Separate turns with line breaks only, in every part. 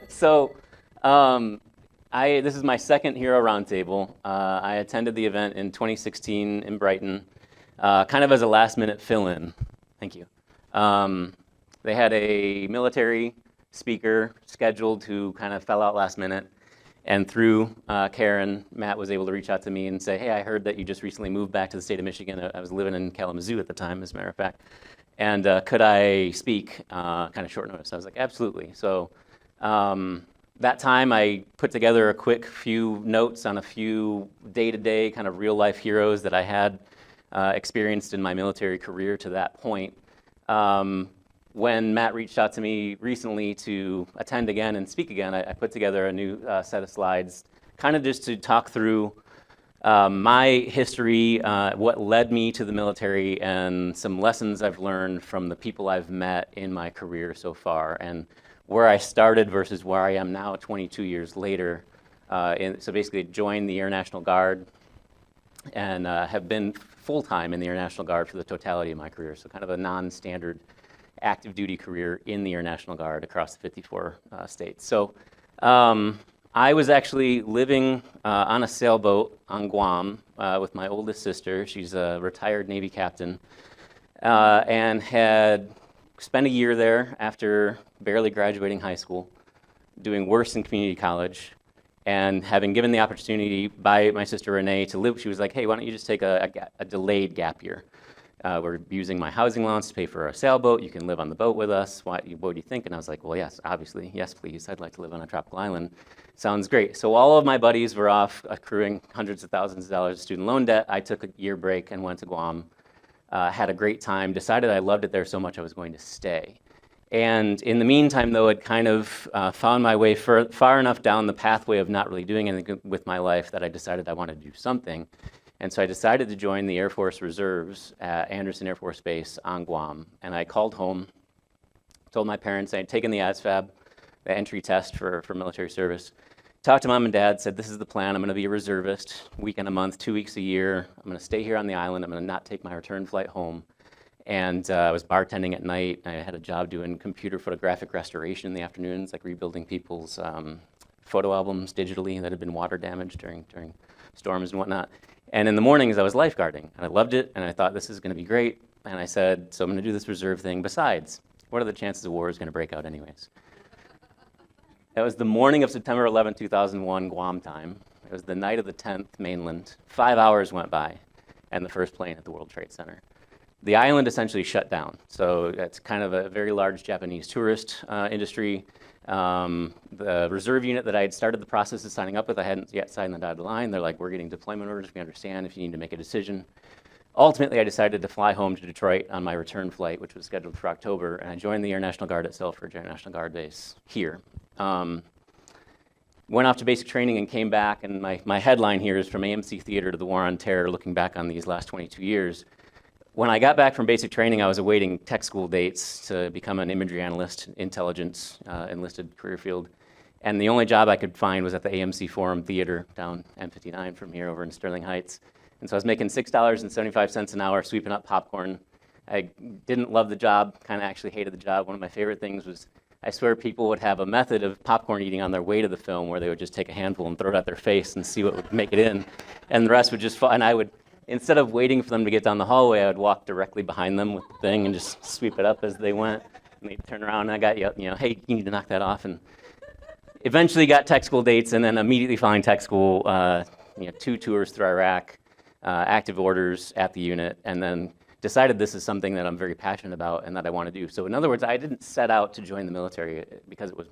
So, this is my second Hero Roundtable. I attended the event in 2016 in Brighton, kind of as a last-minute fill-in. Thank you. They had a military speaker scheduled who kind of fell out last minute. And through Karen, Matt was able to reach out to me and say, hey, I heard that you just recently moved back to the state of Michigan. I was living in Kalamazoo at the time, as a matter of fact. And could I speak kind of short notice? I was like, absolutely. So that time I put together a quick few notes on a few day-to-day kind of real-life heroes that I had experienced in my military career to that point. When Matt reached out to me recently to attend again and speak again, I put together a new set of slides, kind of just to talk through my history, what led me to the military, and some lessons I've learned from the people I've met in my career so far, and where I started versus where I am now 22 years later. So basically joined the Air National Guard and have been full-time in the Air National Guard for the totality of my career, so kind of a non-standard active duty career in the Air National Guard across the 54 states. So I was actually living on a sailboat on Guam with my oldest sister. She's a retired Navy captain, and had spent a year there after barely graduating high school, doing worse in community college, and having given the opportunity by my sister Renee to live. She was like, hey, why don't you just take a delayed gap year? We're using my housing allowance to pay for a sailboat. You can live on the boat with us. What do you think? And I was like, well, yes, obviously. Yes, please. I'd like to live on a tropical island. Sounds great. So all of my buddies were off accruing hundreds of thousands of dollars of student loan debt. I took a year break and went to Guam, had a great time, decided I loved it there so much I was going to stay. And in the meantime, though, I'd kind of found my way far enough down the pathway of not really doing anything with my life that I decided I wanted to do something. And so I decided to join the Air Force Reserves at Anderson Air Force Base on Guam. And I called home, told my parents I had taken the ASVAB, the entry test for military service, talked to mom and dad, said, this is the plan. I'm going to be a reservist, weekend a month, 2 weeks a year. I'm going to stay here on the island. I'm going to not take my return flight home. And I was bartending at night. I had a job doing computer photographic restoration in the afternoons, like rebuilding people's photo albums digitally that had been water damaged during storms and whatnot. And in the mornings, I was lifeguarding, and I loved it, and I thought, this is going to be great. And I said, so I'm going to do this reserve thing. Besides, what are the chances a war is going to break out anyways? It was the morning of September 11, 2001, Guam time. It was the night of the 10th, mainland. 5 hours went by, and the first plane hit the World Trade Center. The island essentially shut down. So it's kind of a very large Japanese tourist industry. The reserve unit that I had started the process of signing up with, I hadn't yet signed the dotted line. They're like, we're getting deployment orders. We understand if you need to make a decision. Ultimately, I decided to fly home to Detroit on my return flight, which was scheduled for October, and I joined the Air National Guard at Selfridge Air National Guard Base here. Went off to basic training and came back, and my headline here is From AMC Theater to the War on Terror, looking back on these last 22 years. When I got back from basic training, I was awaiting tech school dates to become an imagery analyst, intelligence, enlisted career field. And the only job I could find was at the AMC Forum Theater down M59 from here over in Sterling Heights. And so I was making $6.75 an hour sweeping up popcorn. I didn't love the job, kind of actually hated the job. One of my favorite things was, I swear people would have a method of popcorn eating on their way to the film where they would just take a handful and throw it at their face and see what would make it in. And the rest would just fall. And I would, instead of waiting for them to get down the hallway, I would walk directly behind them with the thing and just sweep it up as they went. And they'd turn around and I got, hey, you need to knock that off. And eventually got tech school dates, and then immediately following tech school, 2 tours through Iraq, active orders at the unit, and then decided this is something that I'm very passionate about and that I want to do. So in other words, I didn't set out to join the military because it was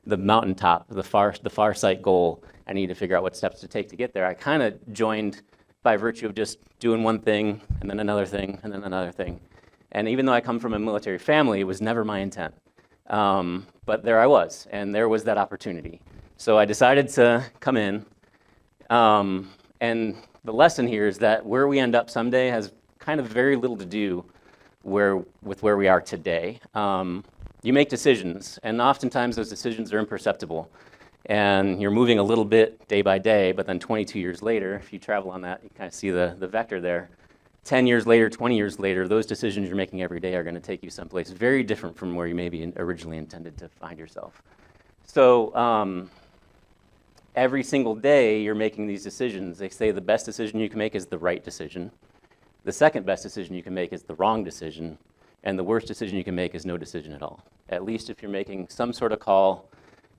the mountaintop, the far sight goal. I needed to figure out what steps to take to get there. I kind of joined by virtue of just doing one thing and then another thing and then another thing. And even though I come from a military family, it was never my intent. But there I was, and there was that opportunity. So I decided to come in. And the lesson here is that where we end up someday has kind of very little to do with where we are today. You make decisions, and oftentimes those decisions are imperceptible. And you're moving a little bit day by day, but then 22 years later, if you travel on that, you kind of see the vector there. 10 years later, 20 years later, those decisions you're making every day are going to take you someplace very different from where you maybe originally intended to find yourself. So every single day you're making these decisions. They say the best decision you can make is the right decision. The second best decision you can make is the wrong decision. And the worst decision you can make is no decision at all. At least if you're making some sort of call,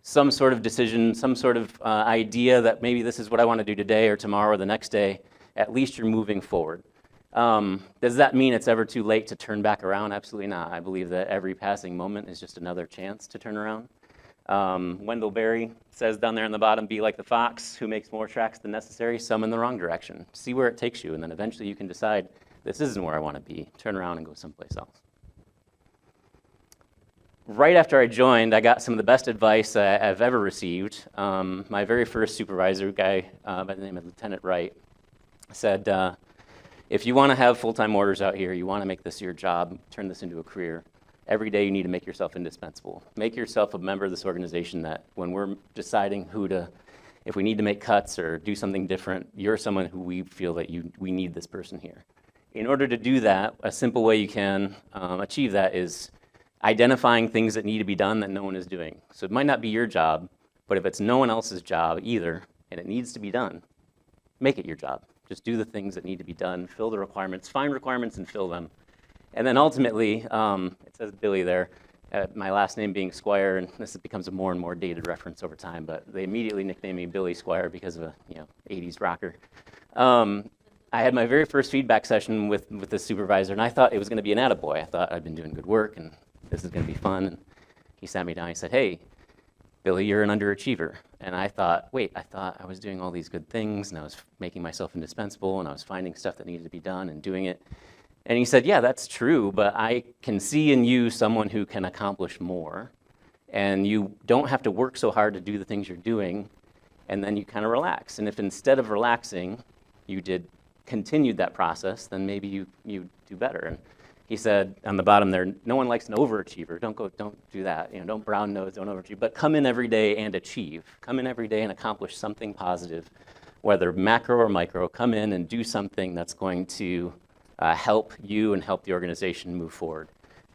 some sort of decision, some sort of idea that maybe this is what I want to do today or tomorrow or the next day, at least you're moving forward. Does that mean it's ever too late to turn back around? Absolutely not. I believe that every passing moment is just another chance to turn around. Wendell Berry says down there in the bottom, be like the fox who makes more tracks than necessary, some in the wrong direction. See where it takes you, and then eventually you can decide, this isn't where I want to be. Turn around and go someplace else. Right after I joined, I got some of the best advice I've ever received. My very first supervisor, a guy by the name of Lieutenant Wright, said, if you want to have full-time orders out here, you want to make this your job, turn this into a career, every day you need to make yourself indispensable. Make yourself a member of this organization that when we're deciding if we need to make cuts or do something different, you're someone who we feel that we need this person here. In order to do that, a simple way you can achieve that is identifying things that need to be done that no one is doing. So it might not be your job, but if it's no one else's job either, and it needs to be done, make it your job. Just do the things that need to be done, fill the requirements, find requirements and fill them. And then ultimately, it says Billy there, my last name being Squier, and this becomes a more and more dated reference over time, but they immediately nicknamed me Billy Squier because of a 80s rocker. I had my very first feedback session with the supervisor, and I thought it was going to be an attaboy. I thought I'd been doing good work, and this is going to be fun. And he sat me down. He said, hey, Billy, you're an underachiever. And I thought, wait, I thought I was doing all these good things, and I was making myself indispensable, and I was finding stuff that needed to be done and doing it. And he said, yeah, that's true, but I can see in you someone who can accomplish more, and you don't have to work so hard to do the things you're doing, and then you kind of relax. And if instead of relaxing, you continued that process, then maybe you do better. And he said on the bottom there, no one likes an overachiever. Don't do that. Don't brown nose, don't overachieve, but come in every day and achieve. Come in every day and accomplish something positive, whether macro or micro. Come in and do something that's going to help you and help the organization move forward.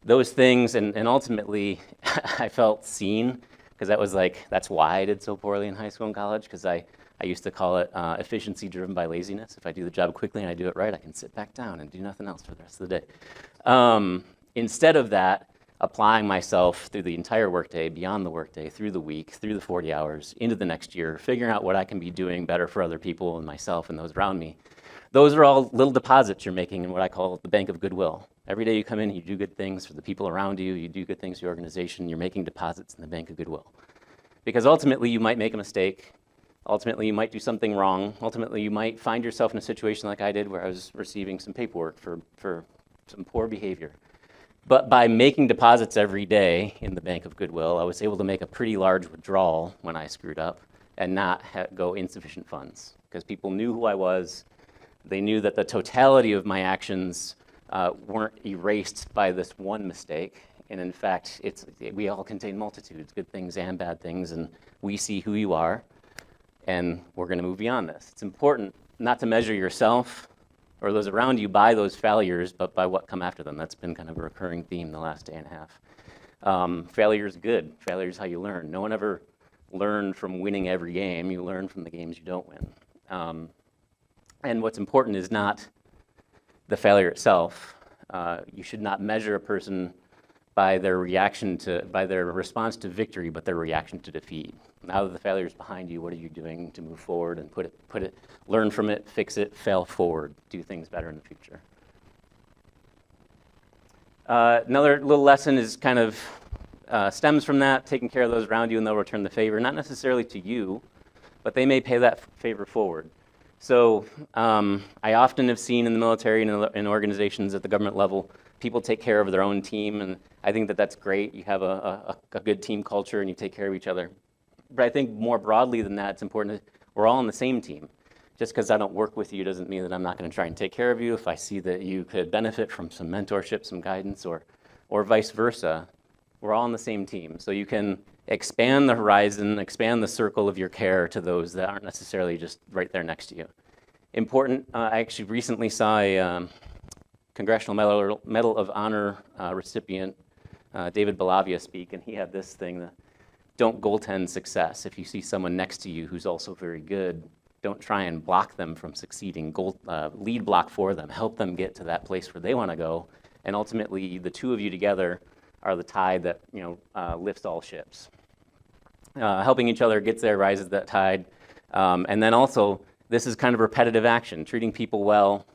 Those things, and ultimately, I felt seen, because that's why I did so poorly in high school and college, because I used to call it efficiency driven by laziness. If I do the job quickly and I do it right, I can sit back down and do nothing else for the rest of the day. Instead of that, applying myself through the entire workday, beyond the workday, through the week, through the 40 hours, into the next year, figuring out what I can be doing better for other people and myself and those around me. Those are all little deposits you're making in what I call the bank of goodwill. Every day you come in, you do good things for the people around you, you do good things for your organization, you're making deposits in the bank of goodwill. Because ultimately you might make a mistake, ultimately you might do something wrong, ultimately you might find yourself in a situation like I did where I was receiving some paperwork for some poor behavior. But by making deposits every day in the bank of goodwill, I was able to make a pretty large withdrawal when I screwed up and not go insufficient funds. Because people knew who I was. They knew that the totality of my actions weren't erased by this one mistake. And in fact, we all contain multitudes, good things and bad things, and we see who you are, and we're going to move beyond this. It's important not to measure yourself or those around you by those failures, but by what come after them. That's been kind of a recurring theme the last day and a half. Failure is good. Failure is how you learn. No one ever learned from winning every game. You learn from the games you don't win. And what's important is not the failure itself. You should not measure a person by their response to victory, but their reaction to defeat. Now that the failure is behind you, what are you doing to move forward and learn from it, fix it, fail forward, do things better in the future? Another little lesson is kind of stems from that, taking care of those around you and they'll return the favor, not necessarily to you, but they may pay that favor forward. So I often have seen in the military and in organizations at the government level, people take care of their own team, and I think that that's great. You have a good team culture and you take care of each other. But I think more broadly than that, it's important that we're all on the same team. Just because I don't work with you doesn't mean that I'm not going to try and take care of you. If I see that you could benefit from some mentorship, some guidance, or vice versa, we're all on the same team. So you can expand the horizon, expand the circle of your care to those that aren't necessarily just right there next to you. Important, I actually recently saw a Congressional Medal of Honor recipient, David Belavia, speak, and he had this thing, don't goaltend success. If you see someone next to you who's also very good, don't try and block them from succeeding. Lead block for them. Help them get to that place where they want to go. And ultimately, the two of you together are the tide that lifts all ships. Helping each other gets there, rises that tide. And then also, this is kind of repetitive action, treating people well,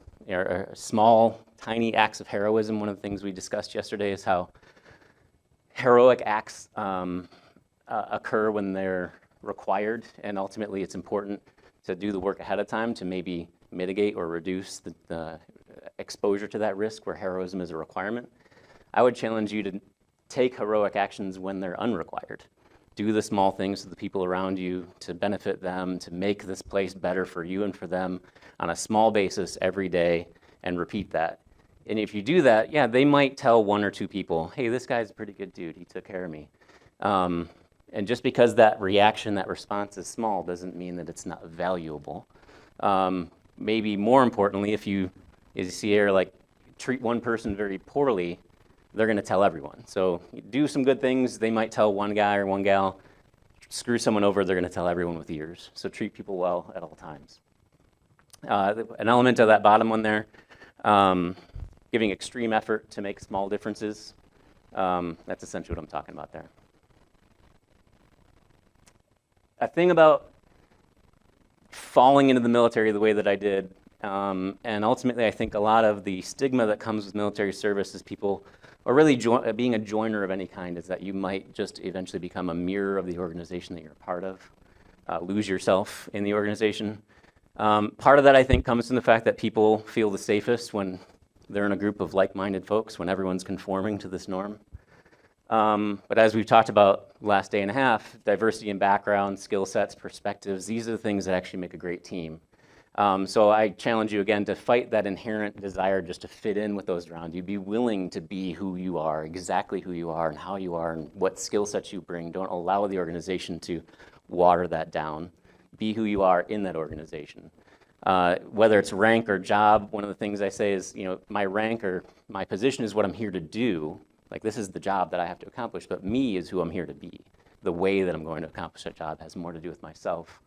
small, tiny acts of heroism. One of the things we discussed yesterday is how heroic acts occur when they're required, and ultimately it's important to do the work ahead of time to maybe mitigate or reduce the exposure to that risk where heroism is a requirement. I would challenge you to take heroic actions when they're unrequired. Do the small things to the people around you to benefit them, to make this place better for you and for them on a small basis every day, and repeat that. And if you do that, yeah, they might tell one or two people, hey, this guy's a pretty good dude, he took care of me. And just because that reaction, that response is small doesn't mean that it's not valuable. Maybe more importantly, if you see here, like, treat one person very poorly, they're going to tell everyone. So you do some good things, they might tell one guy or one gal. Screw someone over, they're going to tell everyone with ears. So treat people well at all times. An element of that bottom one there, giving extreme effort to make small differences. That's essentially what I'm talking about there. A thing about falling into the military the way that I did, and ultimately I think a lot of the stigma that comes with military service is people, or really being a joiner of any kind, is that you might just eventually become a mirror of the organization that you're a part of, lose yourself in the organization. Part of that, I think, comes from the fact that people feel the safest when they're in a group of like-minded folks, when everyone's conforming to this norm. But as we've talked about last day and a half, diversity in background, skill sets, perspectives, these are the things that actually make a great team. So I challenge you again to fight that inherent desire just to fit in with those around you. Be willing to be who you are, exactly who you are and how you are and what skill sets you bring. Don't allow the organization to water that down. Be who you are in that organization. Whether it's rank or job, one of the things I say is, my rank or my position is what I'm here to do. Like, this is the job that I have to accomplish, but me is who I'm here to be. The way that I'm going to accomplish that job has more to do with myself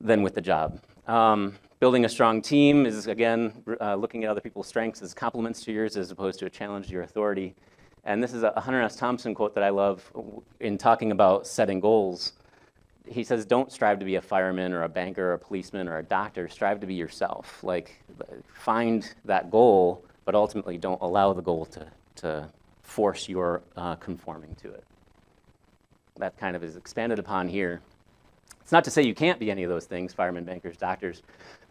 than with the job. Building a strong team is, again, looking at other people's strengths as compliments to yours as opposed to a challenge to your authority. And this is a Hunter S. Thompson quote that I love in talking about setting goals. He says, don't strive to be a fireman or a banker or a policeman or a doctor. Strive to be yourself. Like, find that goal, but ultimately don't allow the goal to force your conforming to it. That kind of is expanded upon here. It's not to say you can't be any of those things, firemen, bankers, doctors,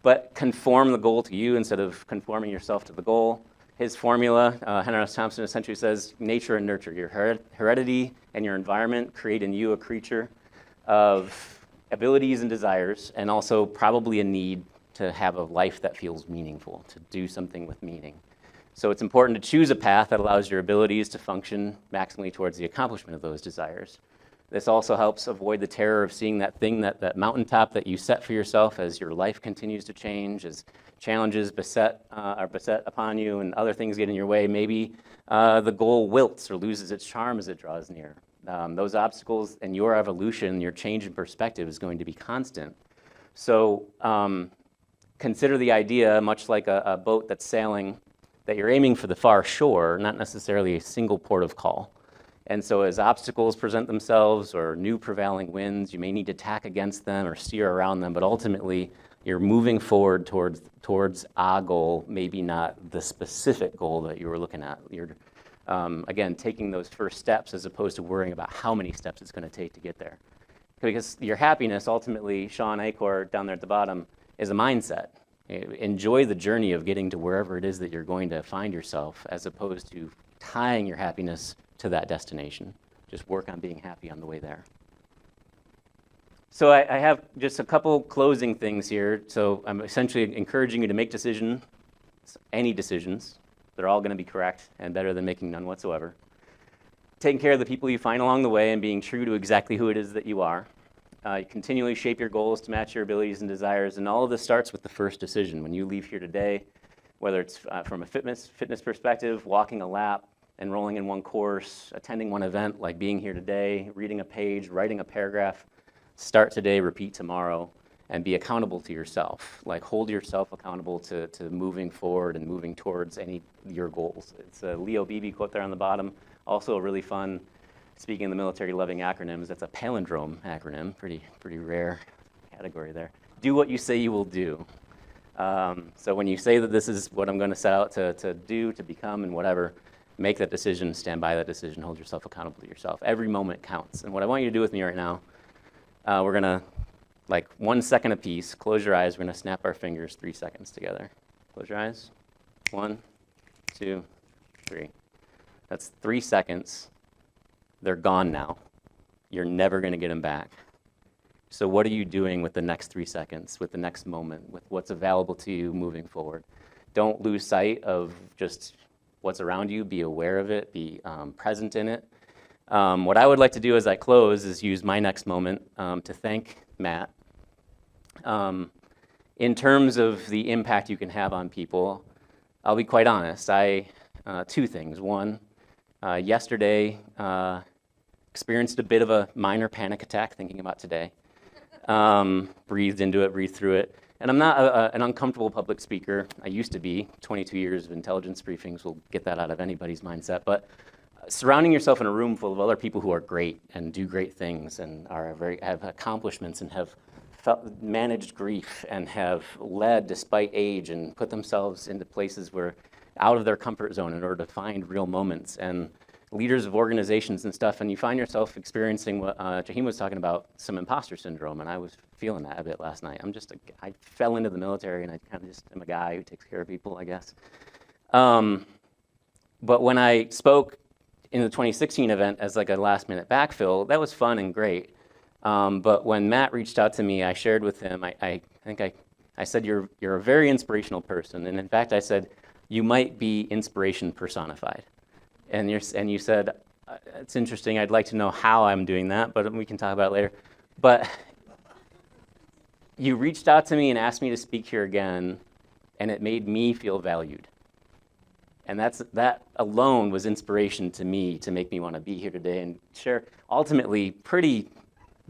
but conform the goal to you instead of conforming yourself to the goal. His formula, Hunter S. Thompson essentially says, nature and nurture. Your heredity and your environment create in you a creature of abilities and desires, and also probably a need to have a life that feels meaningful, to do something with meaning. So it's important to choose a path that allows your abilities to function maximally towards the accomplishment of those desires. This also helps avoid the terror of seeing that thing, that mountaintop that you set for yourself as your life continues to change, as challenges are beset upon you and other things get in your way. Maybe the goal wilts or loses its charm as it draws near. Those obstacles and your evolution, your change in perspective is going to be constant. So consider the idea, much like a boat that's sailing, that you're aiming for the far shore, not necessarily a single port of call. And so as obstacles present themselves or new prevailing winds, you may need to tack against them or steer around them, but ultimately you're moving forward towards a goal, maybe not the specific goal that you were looking at. You're, again, taking those first steps as opposed to worrying about how many steps it's going to take to get there. Because your happiness, ultimately, Sean Acor down there at the bottom, is a mindset. Enjoy the journey of getting to wherever it is that you're going to find yourself, as opposed to tying your happiness to that destination. Just work on being happy on the way there. So I have just a couple closing things here. So I'm essentially encouraging you to make decisions, any decisions. They're all going to be correct and better than making none whatsoever. Taking care of the people you find along the way and being true to exactly who it is that you are. You continually shape your goals to match your abilities and desires, and all of this starts with the first decision. When you leave here today, whether it's from a fitness perspective, walking a lap, enrolling in one course, attending one event like being here today, reading a page, writing a paragraph. Start today, repeat tomorrow, and be accountable to yourself. Like hold yourself accountable to moving forward and moving towards your goals. It's a Leo Beebe quote there on the bottom. Also a really fun, speaking of the military loving acronyms, that's a palindrome acronym, pretty rare category there. Do what you say you will do. So when you say that this is what I'm going to set out to do, to become, and whatever, make that decision, stand by that decision, hold yourself accountable to yourself. Every moment counts. And what I want you to do with me right now, we're going to, like 1 second apiece, close your eyes. We're going to snap our fingers 3 seconds together. Close your eyes. 1, 2, 3. That's 3 seconds. They're gone now. You're never going to get them back. So what are you doing with the next 3 seconds, with the next moment, with what's available to you moving forward? Don't lose sight of just what's around you. Be aware of it. Be present in it. What I would like to do as I close is use my next moment to thank Matt. In terms of the impact you can have on people, I'll be quite honest. Two things. One, yesterday, experienced a bit of a minor panic attack thinking about today. Breathed into it, breathed through it. And I'm not an uncomfortable public speaker. I used to be. 22 years of intelligence briefings will get that out of anybody's mindset. But surrounding yourself in a room full of other people who are great and do great things and have accomplishments and have managed grief and have led despite age and put themselves into places where out of their comfort zone in order to find real moments, and leaders of organizations and stuff, and you find yourself experiencing what Jaheim was talking about, some imposter syndrome, and I was feeling that a bit last night. I fell into the military, and I kind of just am a guy who takes care of people, I guess. But when I spoke in the 2016 event as like a last-minute backfill, that was fun and great. But when Matt reached out to me, I shared with him, I think I said, you're a very inspirational person. And in fact, I said, you might be inspiration personified. And you said, it's interesting, I'd like to know how I'm doing that, but we can talk about it later. But you reached out to me and asked me to speak here again, and it made me feel valued. And that alone was inspiration to me to make me want to be here today and share ultimately pretty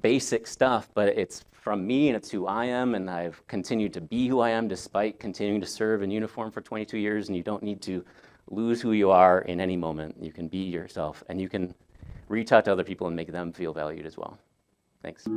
basic stuff, but it's from me and it's who I am, and I've continued to be who I am despite continuing to serve in uniform for 22 years, and you don't need to lose who you are in any moment. You can be yourself, and you can reach out to other people and make them feel valued as well. Thanks.